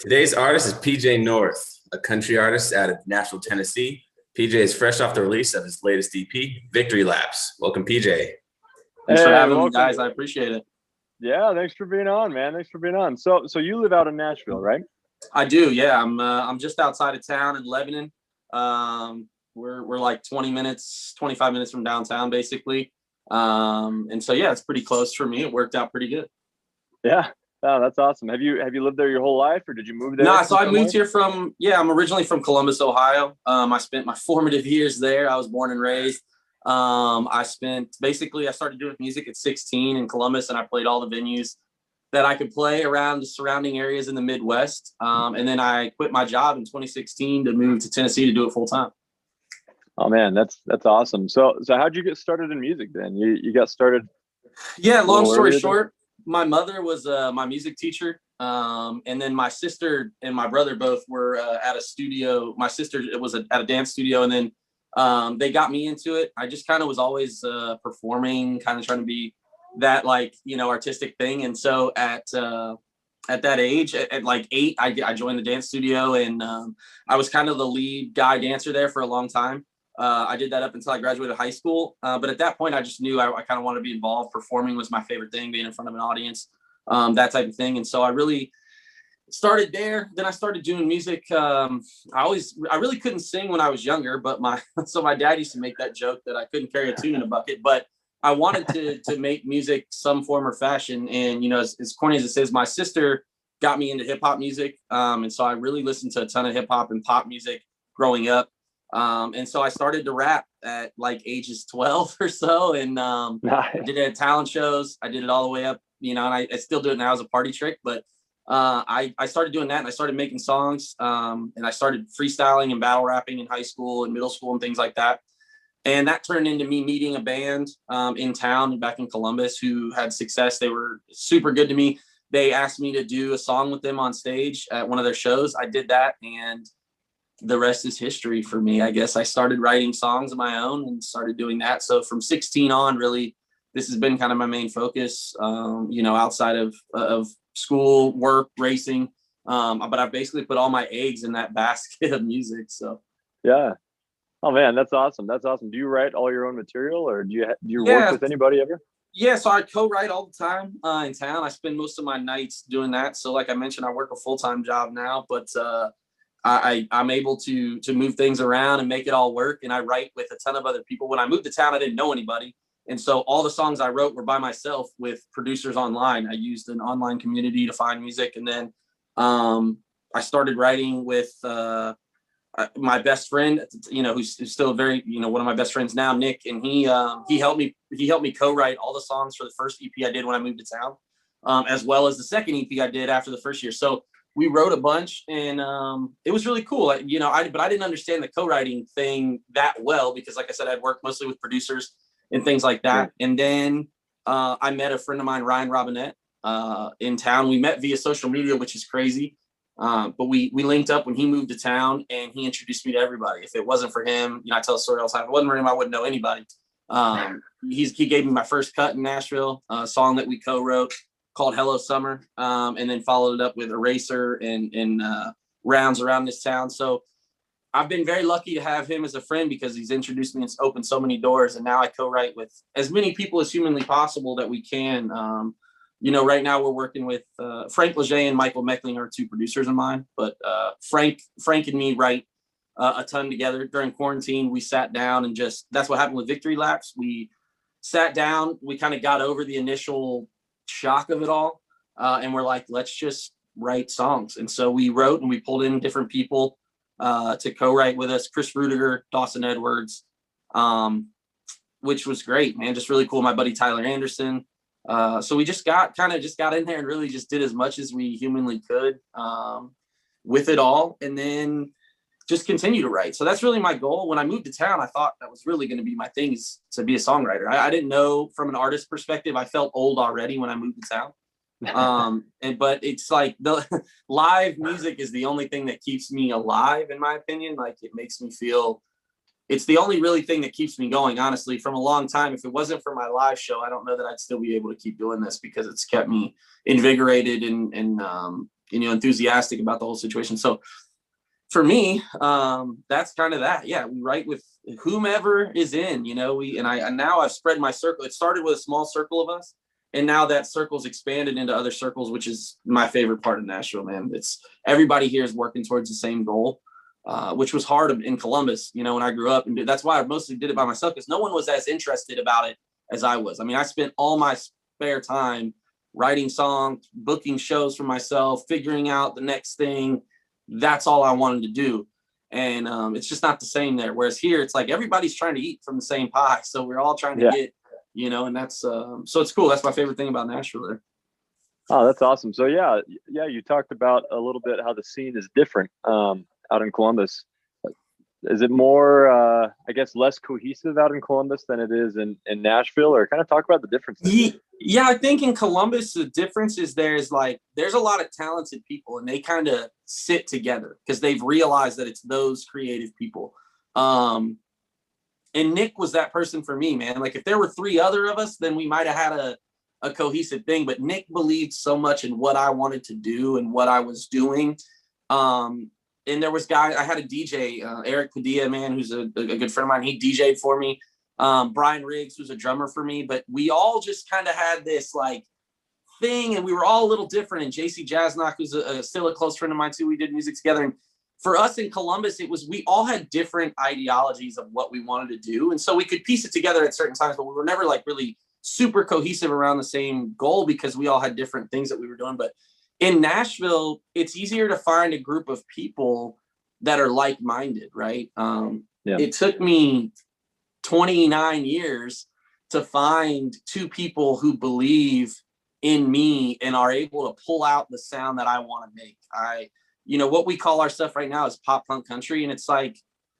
Today's artist is PJ North, a country artist out of Nashville, Tennessee. PJ is fresh off the release of his latest EP, Victory Laps. Welcome, PJ. Thanks for having me, welcome. guys. I appreciate it. Yeah, thanks for being on, man. Thanks for being on. So you live out in Nashville, right? I do, yeah. I'm just outside of town in Lebanon. We're like 20 minutes, 25 minutes from downtown, basically. And so yeah, it's pretty close for me. It worked out pretty good. Yeah. Oh, that's awesome. Have you lived there your whole life, or did you move there? No, so I moved here I'm originally from Columbus, Ohio. I spent my formative years there. I was born and raised. I started doing music at 16 in Columbus, and I played all the venues that I could play around the surrounding areas in the Midwest. And then I quit my job in 2016 to move to Tennessee to do it full time. Oh man, that's awesome. So how'd you get started in music then? You got started? Yeah, long story short, my mother was my music teacher. And then my sister and my brother both were at a studio. My sister was at a dance studio, and then they got me into it. I just kind of was always performing, kind of trying to be that artistic thing. And so at that age, at like 8, I joined the dance studio, and I was kind of the lead guy dancer there for a long time. I did that up until I graduated high school. But at that point, I just knew I kind of wanted to be involved. Performing was my favorite thing, being in front of an audience, that type of thing. And so I really started there. Then I started doing music. I really couldn't sing when I was younger, but my dad used to make that joke that I couldn't carry a tune in a bucket, but I wanted to make music some form or fashion. And, as corny as it says, my sister got me into hip hop music. And so I really listened to a ton of hip hop and pop music growing up. And so I started to rap at like ages 12 or so. And Nice. I did it at talent shows. I did it all the way up, and I still do it now as a party trick. But I started doing that, and I started making songs. And I started freestyling and battle rapping in high school and middle school and things like that. And that turned into me meeting a band in town back in Columbus who had success. They were super good to me. They asked me to do a song with them on stage at one of their shows. I did that, and the rest is history for me. I guess I started writing songs of my own and started doing that. So from 16 on, really, this has been kind of my main focus, outside of school, work, racing. But I've basically put all my eggs in that basket of music. So, Yeah. Oh man, that's awesome. That's awesome. Do you write all your own material, or do you work with anybody ever? Yeah, so I co-write all the time in town. I spend most of my nights doing that. So like I mentioned, I work a full-time job now, but I'm able to move things around and make it all work. And I write with a ton of other people. When I moved to town, I didn't know anybody. And so all the songs I wrote were by myself with producers online. I used an online community to find music. And then I started writing with my best friend, who's still very, one of my best friends now, Nick. And he helped me co-write all the songs for the first EP I did when I moved to town, as well as the second EP I did after the first year. So we wrote a bunch, and it was really cool. But I didn't understand the co-writing thing that well because, like I said, I'd worked mostly with producers and things like that. Yeah. And then I met a friend of mine, Ryan Robinette, in town. We met via social media, which is crazy. But we linked up when he moved to town, and he introduced me to everybody. If it wasn't for him, I tell a story all the time. If it wasn't for him, I wouldn't know anybody. He gave me my first cut in Nashville, a song that we co-wrote called Hello Summer, and then followed it up with Eraser and rounds around this town. So I've been very lucky to have him as a friend because he's introduced me and opened so many doors. And now I co-write with as many people as humanly possible that we can. Right now we're working with Frank Leger and Michael Meckling are 2 producers of mine, but Frank and me write a ton together. During quarantine, we sat down and that's what happened with Victory Laps. We sat down, we kind of got over the initial shock of it all, and we're like, let's just write songs. And so we wrote, and we pulled in different people to co-write with us, Chris Rudiger, Dawson Edwards, which was great, man, just really cool. My buddy Tyler Anderson. So we just got in there and really just did as much as we humanly could with it all, and then just continue to write. So that's really my goal. When I moved to town, I thought that was really going to be my thing, is to be a songwriter. I didn't know from an artist perspective. I felt old already when I moved to town. But it's like the live music is the only thing that keeps me alive, in my opinion. Like, it makes me feel, it's the only really thing that keeps me going, honestly, from a long time. If it wasn't for my live show, I don't know that I'd still be able to keep doing this, because it's kept me invigorated and enthusiastic about the whole situation. So for me, that's kind of that. Yeah, we write with whomever is in, and now I've spread my circle. It started with a small circle of us, and now that circle's expanded into other circles, which is my favorite part of Nashville, man. It's everybody here is working towards the same goal, which was hard in Columbus, when I grew up, and that's why I mostly did it by myself, because no one was as interested about it as I was. I mean, I spent all my spare time writing songs, booking shows for myself, figuring out the next thing. That's all I wanted to do. And it's just not the same there. Whereas here, it's like everybody's trying to eat from the same pie. So we're all trying to get, and that's, so it's cool. That's my favorite thing about Nashville there. Oh, that's awesome. So yeah, you talked about a little bit how the scene is different out in Columbus. Is it more, I guess, less cohesive out in Columbus than it is in Nashville, or kind of talk about the differences? Yeah, I think in Columbus, the difference is there's a lot of talented people, and they kind of sit together because they've realized that it's those creative people. And Nick was that person for me, man. Like if there were 3 other of us, then we might have had a cohesive thing. But Nick believed so much in what I wanted to do and what I was doing. And there was guys, I had a DJ, Eric Padilla, man, who's a good friend of mine. He DJ'd for me. Brian Riggs, who's a drummer for me. But we all just kind of had this thing, and we were all a little different. And JC Jasnock, who's still a close friend of mine too, we did music together. And for us in Columbus, we all had different ideologies of what we wanted to do. And so we could piece it together at certain times, but we were never really super cohesive around the same goal because we all had different things that we were doing. But in Nashville, it's easier to find a group of people that are like-minded, right? It took me 29 years to find 2 people who believe in me and are able to pull out the sound that I want to make. What we call our stuff right now is pop punk country. And it's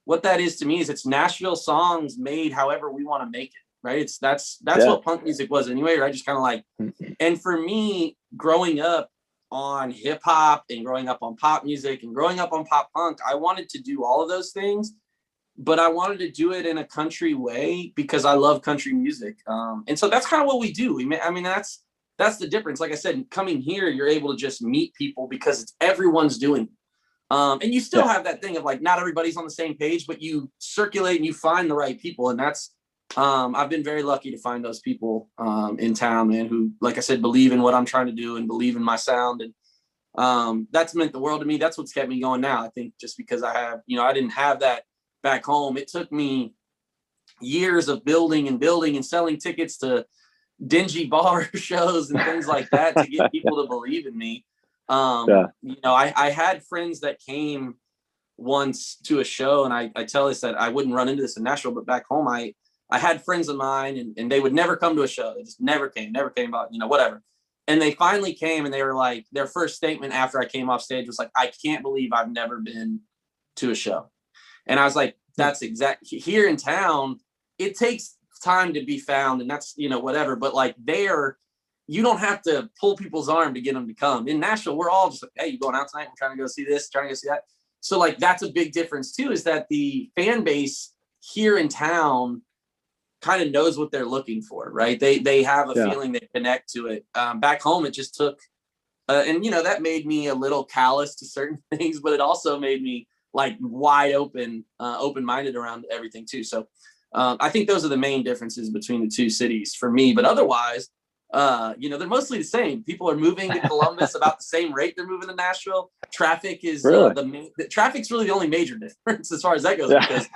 what that is to me is it's Nashville songs made however we want to make it, right? That's what punk music was anyway, right? Just kind of and for me, growing up on hip hop and growing up on pop music and growing up on pop punk, I wanted to do all of those things, but I wanted to do it in a country way because I love country music. And so that's kind of what we do. I mean, that's the difference. Like I said, coming here, you're able to just meet people because everyone's doing it. And you still have that thing of not everybody's on the same page, but you circulate and you find the right people. And that's, I've been very lucky to find those people in town, man, who, like I said, believe in what I'm trying to do and believe in my sound. And that's meant the world to me. That's what's kept me going now. I think just because I didn't have that back home. It took me years of building and selling tickets to dingy bar shows and things like that to get people to believe in me. I had friends that came once to a show, and I tell this that I wouldn't run into this in Nashville, but back home, I had friends of mine and they would never come to a show. They just never came out, whatever. And they finally came, and they were their first statement after I came off stage was I can't believe I've never been to a show. And I was like, that's here in town. It takes time to be found, and that's, whatever. But there, you don't have to pull people's arm to get them to come. In Nashville, we're all just hey, you going out tonight? We're trying to go see this, trying to go see that. So that's a big difference too, is that the fan base here in town kind of knows what they're looking for, right? They have a feeling, they connect to it. Back home, it just took, and that made me a little callous to certain things, but it also made me wide open, open-minded around everything too. So I think those are the main differences between the 2 cities for me. But otherwise, they're mostly the same. People are moving to Columbus about the same rate they're moving to Nashville. Traffic is traffic's really the only major difference as far as that goes, because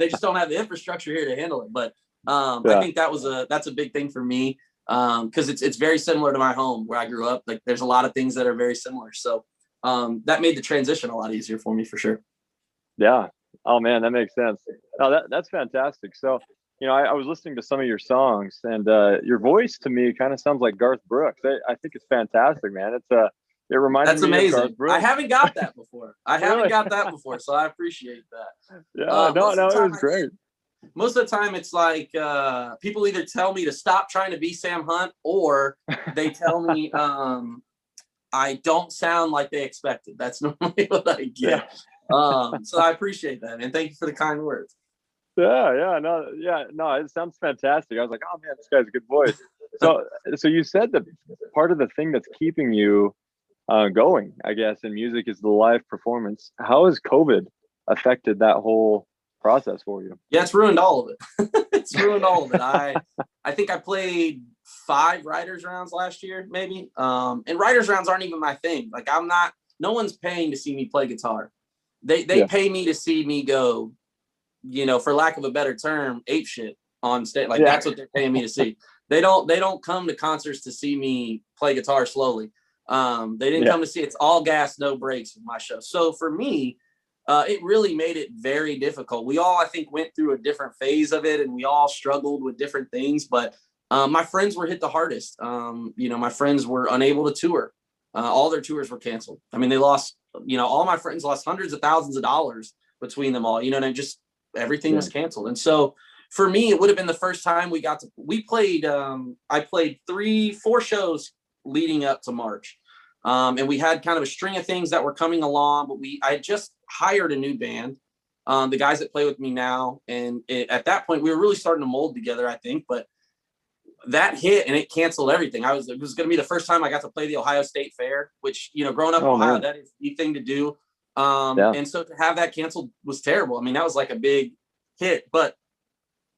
they just don't have the infrastructure here to handle it. But I think that's a big thing for me, because it's very similar to my home where I grew up. There's a lot of things that are very similar. So that made the transition a lot easier for me, for sure. Yeah. Oh man, that makes sense. Oh, that's fantastic. So, I was listening to some of your songs, and your voice to me kind of sounds like Garth Brooks. I think it's fantastic, man. It reminds me amazing. of Garth Brooks. I haven't got that before. So I appreciate that. Yeah, no, it was great. Most of the time it's people either tell me to stop trying to be Sam Hunt, or they tell me I don't sound like they expected. That's normally what I get. So I appreciate that, and thank you for the kind words. No, it sounds fantastic. I was like, oh man, this guy's a good voice. So you said that part of the thing that's keeping you going, I guess, and music is the live performance. How has COVID affected that whole process for you? Yeah, it's ruined all of it. It's ruined all of it. I think I played 5 writers rounds last year, maybe. And writers rounds aren't even my thing. Like no one's paying to see me play guitar. They pay me to see me go, for lack of a better term, ape shit on stage. Like that's what they're paying me to see. They don't come to concerts to see me play guitar slowly. They didn't come to see it's all gas, no brakes with my show. So for me, it really made it very difficult. We all, I think, went through a different phase of it, and we all struggled with different things. But my friends were hit the hardest. My friends were unable to tour. All their tours were canceled. I mean, they lost, all my friends lost hundreds of thousands of dollars between them all, and just everything was canceled. And so for me, it would have been the first time we played, I played 3-4 shows leading up to March. And we had kind of a string of things that were coming along, but I just hired a new band, the guys that play with me now. And at that point, we were really starting to mold together, I think. But that hit and it canceled everything. It was going to be the first time I got to play the Ohio State Fair, which, growing up in Ohio, that is the thing to do. And so to have that canceled was terrible. I mean, that was like a big hit. But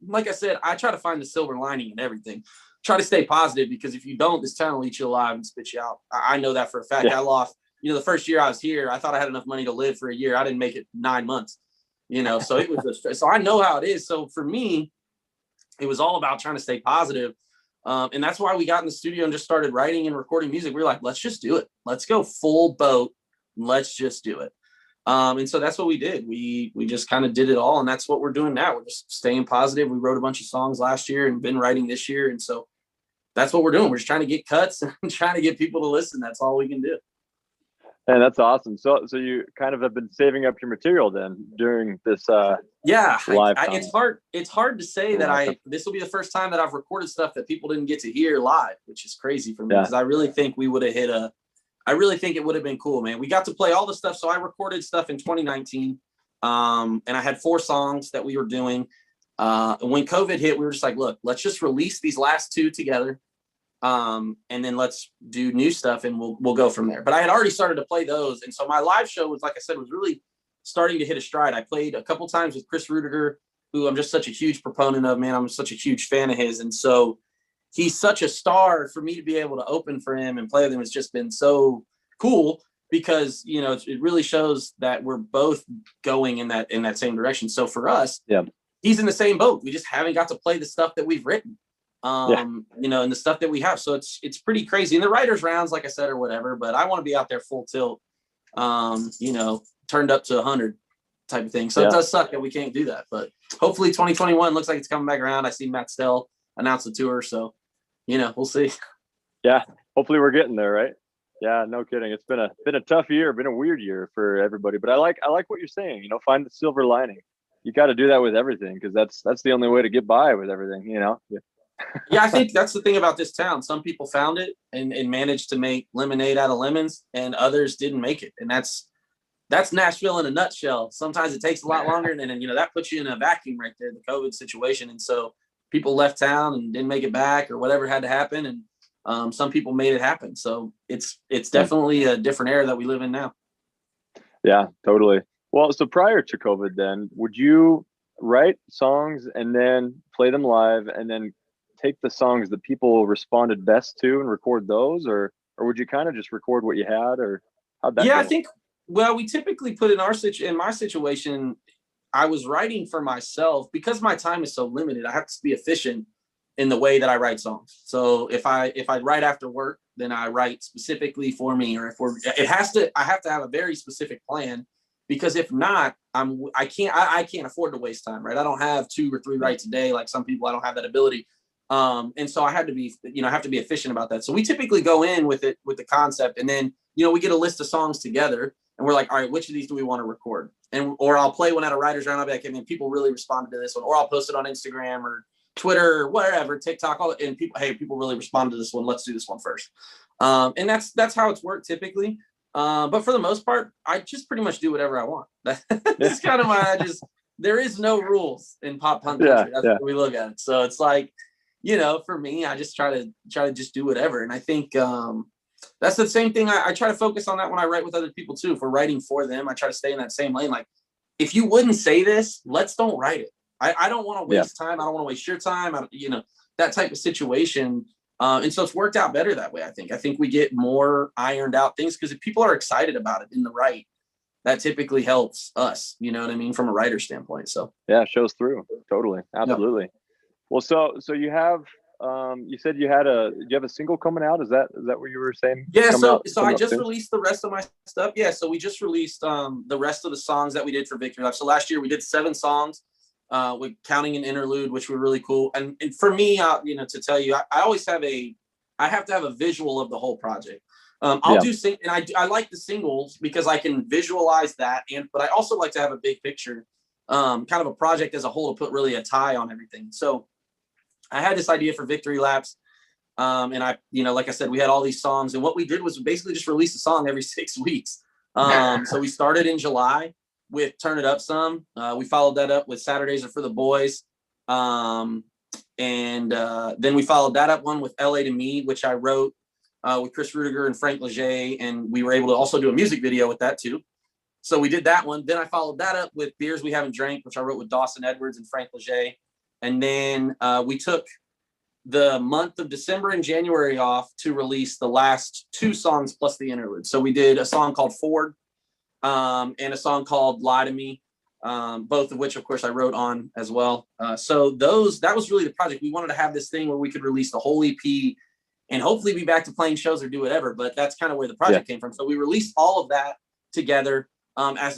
like I said, I try to find the silver lining in everything. Try to stay positive, because if you don't, this town will eat you alive and spit you out. I know that for a fact. I lost, the first year I was here, I thought I had enough money to live for a year. I didn't make it 9 months, so it was so I know how it is. So for me, it was all about trying to stay positive. And that's why we got in the studio and just started writing and recording music. We were like, let's just do it. Let's go full boat. Let's just do it. And so that's what we did. We just kind of did it all. And that's what we're doing now. We're just staying positive. We wrote a bunch of songs last year and been writing this year. And so that's what we're doing. We're just trying to get cuts and trying to get people to listen. That's all we can do. And that's awesome. So you kind of have been saving up your material then during this live time. It's hard to say that this will be the first time that I've recorded stuff that people didn't get to hear live, which is crazy for me, because I really think we would have I really think it would have been cool, man. We got to play all the stuff. So I recorded stuff in 2019. And I had 4 songs that we were doing. And when COVID hit, we were just like, look, let's just release these last 2 together. And then let's do new stuff and we'll go from there. But I had already started to play those. And so my live show was, like I said, was really starting to hit a stride. I played a couple times with Chris Rudiger, who I'm just such a huge proponent of, man. I'm such a huge fan of his. And so he's such a star. For me to be able to open for him and play with him has just been so cool, because, it really shows that we're both going in that same direction. So for us, he's in the same boat. We just haven't got to play the stuff that we've written. And the stuff that we have. So it's pretty crazy. And the writers rounds, like I said, or whatever, but I want to be out there full tilt, turned up to 100 type of thing. So it does suck that we can't do that, but hopefully 2021 looks like it's coming back around. I see Matt Stell announce the tour. So, we'll see. Yeah. Hopefully we're getting there. Right. Yeah, no kidding. It's been a tough year, been a weird year for everybody, but I like what you're saying, find the silver lining. You got to do that with everything, because that's the only way to get by with everything, Yeah, I think that's the thing about this town. Some people found it and managed to make lemonade out of lemons, and others didn't make it. And that's Nashville in a nutshell. Sometimes it takes a lot longer, and then that puts you in a vacuum right there, the COVID situation. And so people left town and didn't make it back, or whatever had to happen, and some people made it happen. So it's definitely a different era that we live in now. Yeah, totally. Well, so prior to COVID, then would you write songs and then play them live, and then take the songs that people responded best to and record those, or would you kind of just record what you had, or how'd that go? I think, we typically put in my situation, I was writing for myself, because my time is so limited. I have to be efficient in the way that I write songs. So if I write after work, then I write specifically for me, or I have to have a very specific plan, because if not, I can't afford to waste time, right? I don't have 2 or 3 writes a day like some people. I don't have that ability. And so I had to be, I have to be efficient about that. So we typically go in with the concept, and then, we get a list of songs together, and we're like, all right, which of these do we want to record? Or I'll play one at a writer's round. I'll be like, I mean, people really responded to this one, or I'll post it on Instagram or Twitter or whatever, TikTok, and people really responded to this one. Let's do this one first. And that's how it's worked typically. But for the most part, I just pretty much do whatever I want. That's kind of there is no rules in pop punk country. That's what we look at it. So it's like, for me, I just try to just do whatever. And I think, That's the same thing. I try to focus on that when I write with other people too. If we're writing for them, I try to stay in that same lane. Like, if you wouldn't say this, let's don't write it. I don't want to waste time. I don't want to waste your time. That type of situation. And so it's worked out better that way. I think we get more ironed out things because if people are excited about it in the right, that typically helps us, you know what I mean? From a writer standpoint. So yeah, it shows through. Totally. Absolutely. Yep. Well, so you have, you said you have a single coming out. Is that what you were saying? Yeah. So I just released the rest of my stuff. Yeah. So we just released, the rest of the songs that we did for Victory Lap. So last year we did 7 songs, with counting an interlude, which were really cool. And for me, to tell you, I have to have a visual of the whole project. I'll do sing, and I like the singles because I can visualize that, but I also like to have a big picture, kind of a project as a whole to put really a tie on everything. So I had this idea for Victory Laps, and like I said, we had all these songs, and what we did was basically just release a song every 6 weeks. So we started in July with Turn It Up Some. We followed that up with Saturdays Are for the Boys. And then we followed that up one with LA to Me, which I wrote with Chris Rudiger and Frank Leger, and we were able to also do a music video with that too. So we did that one. Then I followed that up with Beers We Haven't Drank, which I wrote with Dawson Edwards and Frank Leger. And then we took the month of December and January off to release the last 2 songs plus the interlude. So we did a song called Ford, and a song called Lie to Me, both of which, of course, I wrote on as well. So that was really the project. We wanted to have this thing where we could release the whole EP and hopefully be back to playing shows or do whatever. But that's kind of where the project came from. So we released all of that together as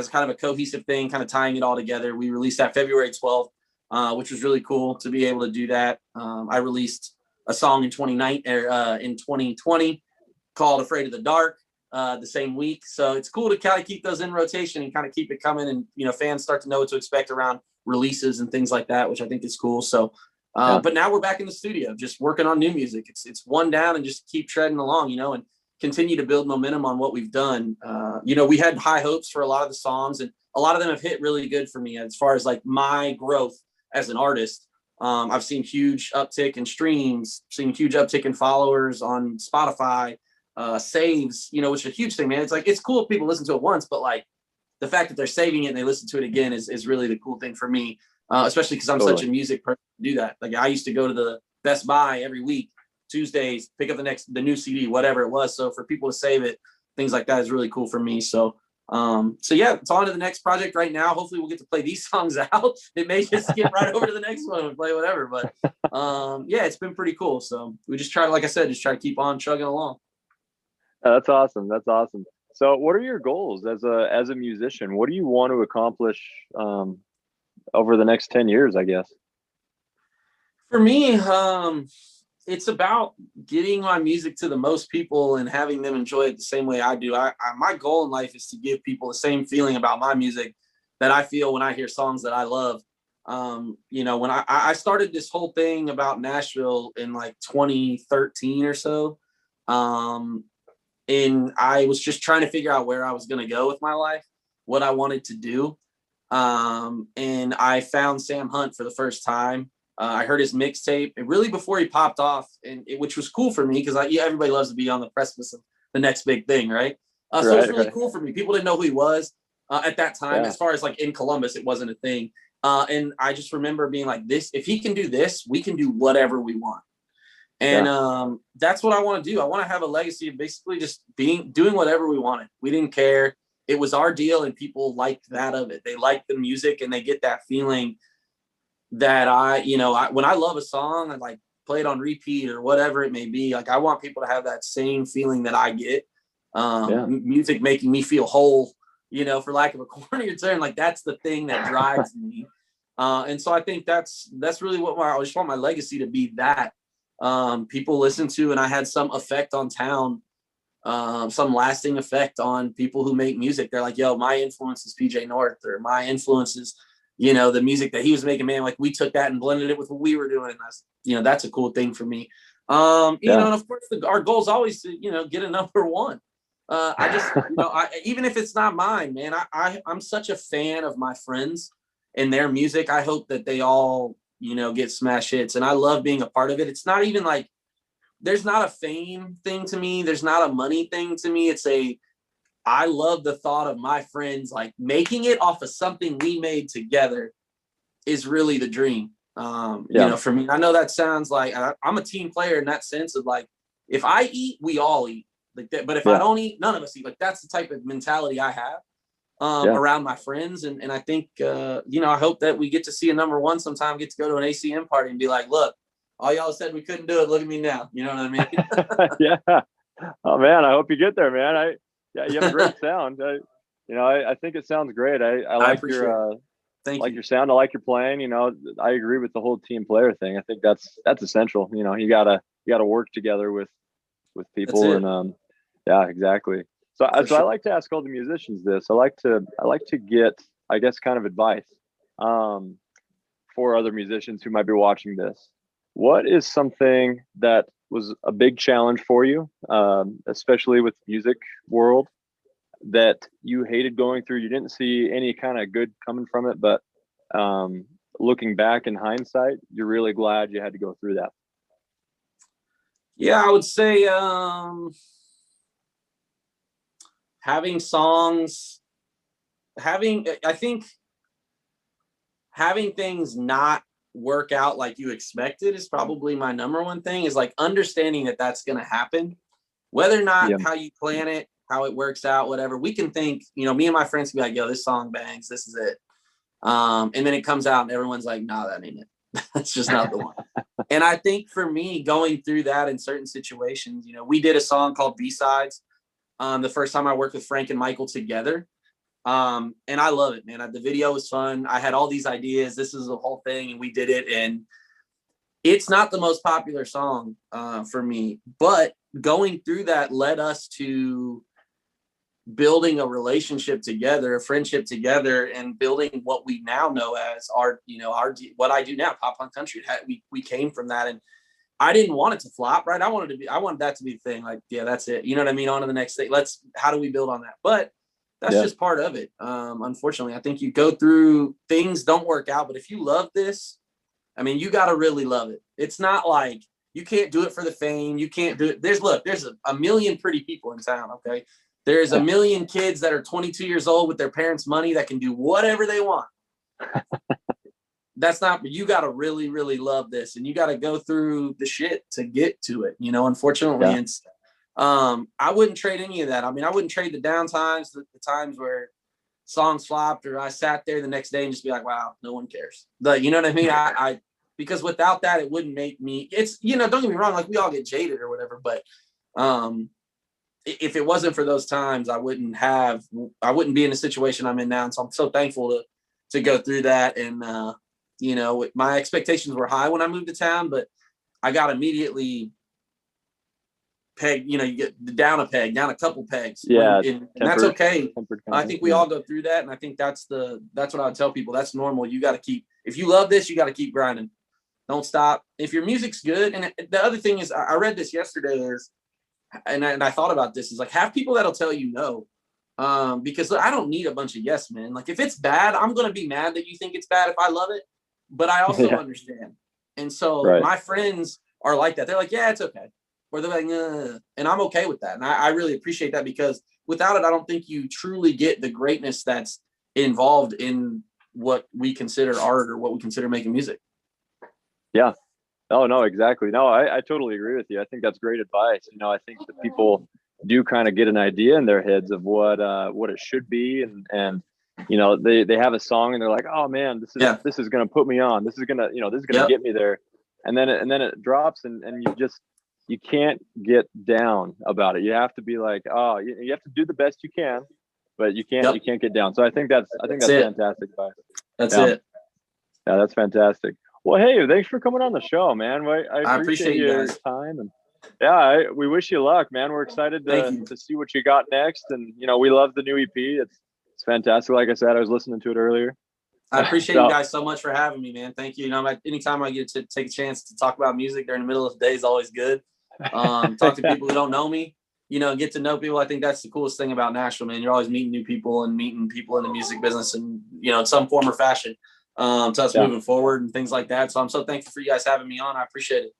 kind of a cohesive thing, kind of tying it all together. We released that February 12th, which was really cool to be able to do that. I released a song in 2020 called Afraid of the Dark the same week. So it's cool to kind of keep those in rotation and kind of keep it coming. And, fans start to know what to expect around releases and things like that, which I think is cool. So, but now we're back in the studio, just working on new music. It's one down and just keep treading along, and continue to build momentum on what we've done. We had high hopes for a lot of the songs, and a lot of them have hit really good for me as far as like my growth as an artist. I've seen huge uptick in streams, seen huge uptick in followers on Spotify, saves, which is a huge thing, man. It's like, it's cool if people listen to it once, but like the fact that they're saving it and they listen to it again is really the cool thing for me, especially because I'm such a music person to do that. Like, I used to go to the Best Buy every week, Tuesdays, pick up the new CD, whatever it was. So for people to save it, things like that is really cool for me. So yeah, it's on to the next project right now. Hopefully we'll get to play these songs out. It may just skip right over to the next one and play whatever, but yeah, it's been pretty cool. So we just try to keep on chugging along. That's awesome. So what are your goals as a musician? What do you want to accomplish over the next 10 years, I guess? For me, it's about getting my music to the most people and having them enjoy it the same way I do. My goal in life is to give people the same feeling about my music that I feel when I hear songs that I love. When I started this whole thing about Nashville in like 2013 or so, and I was just trying to figure out where I was going to go with my life, what I wanted to do. And I found Sam Hunt for the first time. I heard his mixtape really before he popped off, which was cool for me because everybody loves to be on the precipice of the next big thing, right? So it was really cool for me. People didn't know who he was at that time. As far as like in Columbus, it wasn't a thing. And I just remember being like, if he can do this, we can do whatever we want. And that's what I want to do. I want to have a legacy of basically just doing whatever we wanted. We didn't care. It was our deal, and people liked that of it. They liked the music, and they get that feeling that when I love a song, I like play it on repeat or whatever it may be. Like, I want people to have that same feeling that I get. Music making me feel whole, for lack of a cornier term. Like, that's the thing that drives me. And so I think that's really what I just want my legacy to be, that people listen to, and I had some effect on town, some lasting effect on people who make music. They're like, yo, my influence is PJ North, or my influence is, the music that he was making, man, like we took that and blended it with what we were doing. And that's a cool thing for me. And of course our goal is always to, get a number one. I just, even if it's not mine, man, I'm such a fan of my friends and their music. I hope that they all, get smash hits, and I love being a part of it. It's not even like there's not a fame thing to me. There's not a money thing to me. I love the thought of my friends like making it off of something we made together is really the dream. For me, I know that sounds like I'm a team player in that sense of like, if I eat, we all eat like that. But if I don't eat, none of us eat. Like that's the type of mentality I have around my friends. And I think, I hope that we get to see a number one sometime, get to go to an ACM party and be like, look, all y'all said we couldn't do it. Look at me now. You know what I mean? Yeah. Oh man, I hope you get there, man. You have a great sound. I think it sounds great. I like your your sound. I like your playing. I agree with the whole team player thing. I think that's essential. You gotta work together with people, and yeah, exactly. So I like to ask all the musicians this. I like to get, I guess, kind of advice for other musicians who might be watching this. What is something that was a big challenge for you, especially with music world, that you hated going through? You didn't see any kind of good coming from it, but looking back in hindsight, you're really glad you had to go through that. Yeah, I would say having things not work out like you expected is probably my number one thing, is like understanding that that's going to happen, whether or not how you plan it, how it works out, whatever. We can think, me and my friends can be like, yo, this song bangs, this is it. And then it comes out and everyone's like, nah, that ain't it. That's just not the one. And I think for me, going through that in certain situations, we did a song called B-Sides the first time I worked with Frank and Michael together. And I love it, man. The video was fun. I had all these ideas. This is the whole thing, and we did it. And it's not the most popular song for me, but going through that led us to building a relationship together, a friendship together, and building what we now know as our what I do now, pop punk country. We came from that, and I didn't want it to flop, right? I wanted that to be the thing. Like, yeah, that's it. You know what I mean? On to the next thing. How do we build on that? But that's just part of it. Unfortunately, I think you go through things don't work out, but if you love this, I mean, you got to really love it. It's not like you can't do it for the fame. You can't do it. There's a million pretty people in town. Okay. There's a million kids that are 22 years old with their parents' money that can do whatever they want. That's not, but you got to really, really love this, and you got to go through the shit to get to it. Unfortunately, it's, I wouldn't trade any of that. I mean, I wouldn't trade the down times, the times where songs flopped, or I sat there the next day and just be like, wow, no one cares. You know what I mean? I because without that, it wouldn't make me, it's, don't get me wrong, like we all get jaded or whatever, but if it wasn't for those times, I wouldn't be in the situation I'm in now. And so I'm so thankful to go through that. And, my expectations were high when I moved to town, but I got immediately pegged, you get down a couple pegs. Yeah. And that's okay. I think we all go through that. And I think that's what I would tell people. That's normal. You got to if you love this, you got to keep grinding. Don't stop. If your music's good. And the other thing is, I read this yesterday and I thought about this, is like, have people that'll tell you no. Because I don't need a bunch of yes men. Like if it's bad, I'm going to be mad that you think it's bad if I love it, but I also understand. And so my friends are like that. They're like, yeah, it's okay. Or they're like, and I'm okay with that. And I really appreciate that, because without it, I don't think you truly get the greatness that's involved in what we consider art or what we consider making music. Yeah. Oh, no, exactly. No, I totally agree with you. I think that's great advice. I think that people do kind of get an idea in their heads of what it should be. And they have a song and they're like, oh man, this is going to put me on. This is going to get me there. And then it drops and you can't get down about it. You have to be like, oh, you have to do the best you can, but you can't get down. So I think that's fantastic advice. That's it. Yeah, that's fantastic. Well, hey, thanks for coming on the show, man. I appreciate your time, and we wish you luck, man. We're excited to see what you got next, and we love the new EP. It's fantastic. Like I said, I was listening to it earlier. I appreciate you guys so much for having me, man. Thank you. Anytime I get to take a chance to talk about music during the middle of the day is always good. Talk to people who don't know me, get to know people. I think that's the coolest thing about Nashville, man. You're always meeting new people and meeting people in the music business, and in some form or fashion. To us moving forward and things like that. So I'm so thankful for you guys having me on. I appreciate it.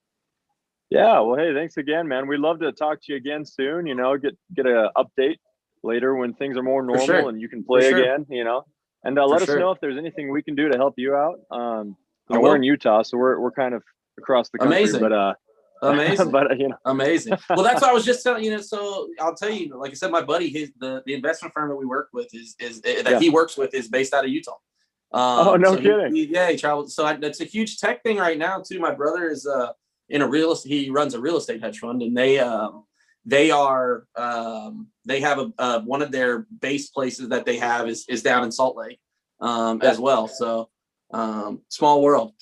Yeah. Well, hey, thanks again, man. We'd love to talk to you again soon. You know, get a update later when things are more normal sure. and you can play sure. again. You know, and let us sure. know if there's anything we can do to help you out. You I know, we're will. in Utah, so we're kind of across the country. Amazing. But Amazing. but you know, Amazing. Well, that's what I was just telling you. So I'll tell you, like I said, my buddy, the investment firm that we work with is that he works with is based out of Utah. Oh, no so kidding. He traveled. So that's a huge tech thing right now too. My brother is in a real estate. He runs a real estate hedge fund, and they are they have a one of their base places that they have is down in Salt Lake as well. So small world.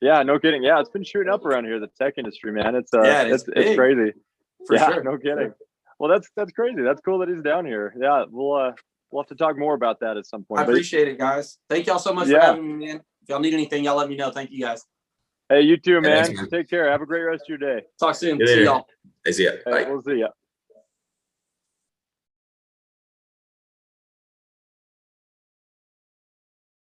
Yeah, no kidding. Yeah, it's been shooting up around here, the tech industry, man. It's it's crazy. For sure. No kidding. Well, that's crazy. That's cool that he's down here. Yeah, we'll have to talk more about that at some point. I appreciate it, guys. Thank y'all so much for having me, man. If y'all need anything, y'all let me know. Thank you, guys. Hey, you too, man. Thanks, man. Take care. Have a great rest of your day. Talk soon. See you See later. y'all. I see ya. Hey, Bye. we'll see ya.